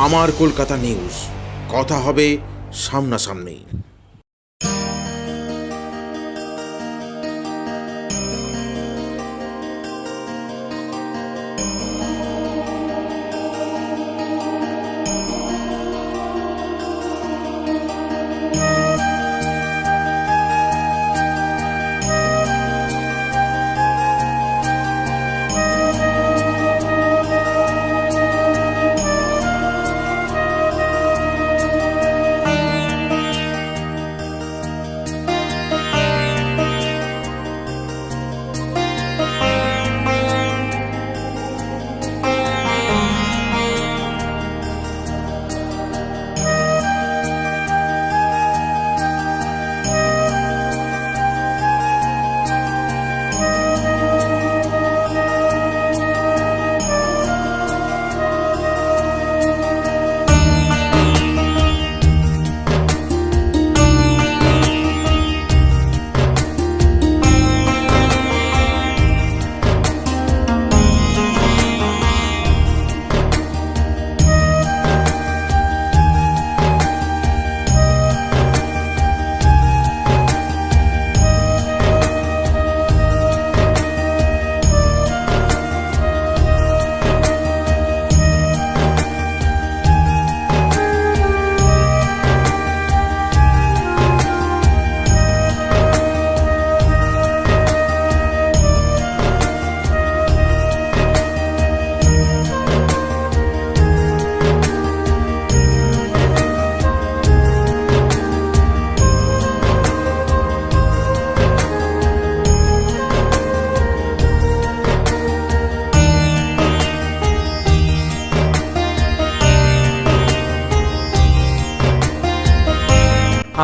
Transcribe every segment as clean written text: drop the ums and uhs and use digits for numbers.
আমার কলকাতা নিউজ, কথা হবে সামনাসামনি।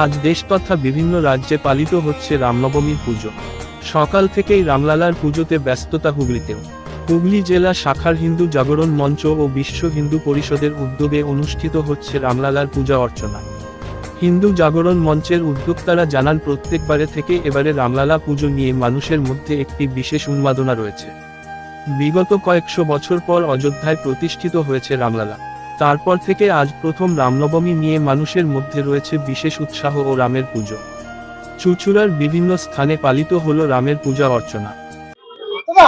আজ দেশ তথা বিভিন্ন রাজ্যে পালিত হচ্ছে রামনবমীর পুজো। সকাল থেকেই রামলালার পুজোতে ব্যস্ততা হুগলিতেও। হুগলি জেলা শাখার হিন্দু জাগরণ মঞ্চ ও বিশ্ব হিন্দু পরিষদের উদ্যোগে অনুষ্ঠিত হচ্ছে রামলালার পূজা অর্চনা। হিন্দু জাগরণ মঞ্চের উদ্যোক্তারা জানান, প্রত্যেকবারে থেকে এবারে রামলালা পুজো নিয়ে মানুষের মধ্যে একটি বিশেষ উন্মাদনা রয়েছে। বিগত কয়েকশো বছর পর অযোধ্যায় প্রতিষ্ঠিত হয়েছে রামলালা। তারপর থেকে আজ প্রথম রামনবমী নিয়ে মানুষের মধ্যে রয়েছে বিশেষ উৎসাহ ও রামের পুজো। চুঁচুড়ার বিভিন্ন স্থানে পালিত হলো রামের পূজা অর্চনা।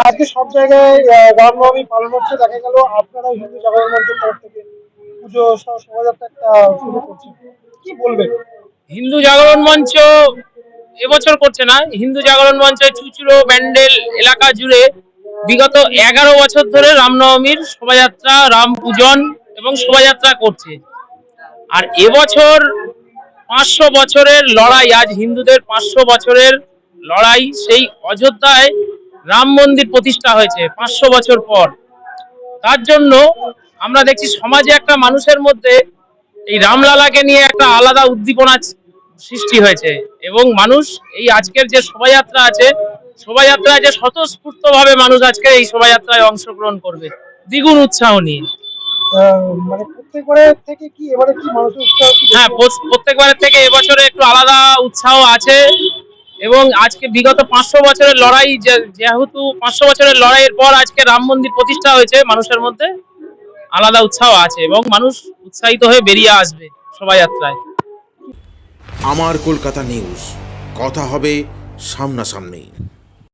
আজকে সব জায়গায় রামনবমী পালন হচ্ছে, দেখা গেল আপনারা হিন্দু জাগরণ মঞ্চের তরফ থেকে পুজো শোভাযাত্রা একটা শুরু করছেন, কি বলবেন? হিন্দু জাগরণ মঞ্চ এবছর করছে না। হিন্দু জাগরণ মঞ্চ চুঁচুড়ো ব্যান্ডেল এলাকা জুড়ে বিগত 11 বছর ধরে রামনবমীর শোভাযাত্রা, রাম পূজন এবং শোভাযাত্রা করছে। আর এবছর 500 বছরের লড়াই, আজ হিন্দুদের 500 বছরের লড়াই, সেই অযোধ্যায় রাম মন্দির প্রতিষ্ঠা হয়েছে 500 বছর পর। তার জন্য আমরা দেখছি সমাজে একটা মানুষের মধ্যে এই রামলালাকে নিয়ে একটা আলাদা উদ্দীপনা সৃষ্টি হয়েছে এবং মানুষ এই আজকের যে শোভাযাত্রা আছে, শোভাযাত্রায় যে স্বতঃস্ফূর্ত ভাবে মানুষ আজকে এই শোভাযাত্রায় অংশগ্রহণ করবে দ্বিগুণ উৎসাহ নিয়ে। মানে প্রত্যেকবারের থেকে কি এবারে কি মানুষের উৎসাহ? হ্যাঁ, প্রত্যেকবারের থেকে এবছরে একটু আলাদা উৎসাহ আছে এবং আজকে বিগত 500 বছরের লড়াই, যেহেতু 500 বছরের লড়াইয়ের পর আজকে রাম মন্দির প্রতিষ্ঠা হয়েছে, মানুষের মধ্যে আলাদা উৎসাহ আছে এবং মানুষ উৎসাহিত হয়ে বেরিয়ে আসবে শোভাযাত্রায়। আমার কলকাতা নিউজ, কথা হবে সামনাসামনি।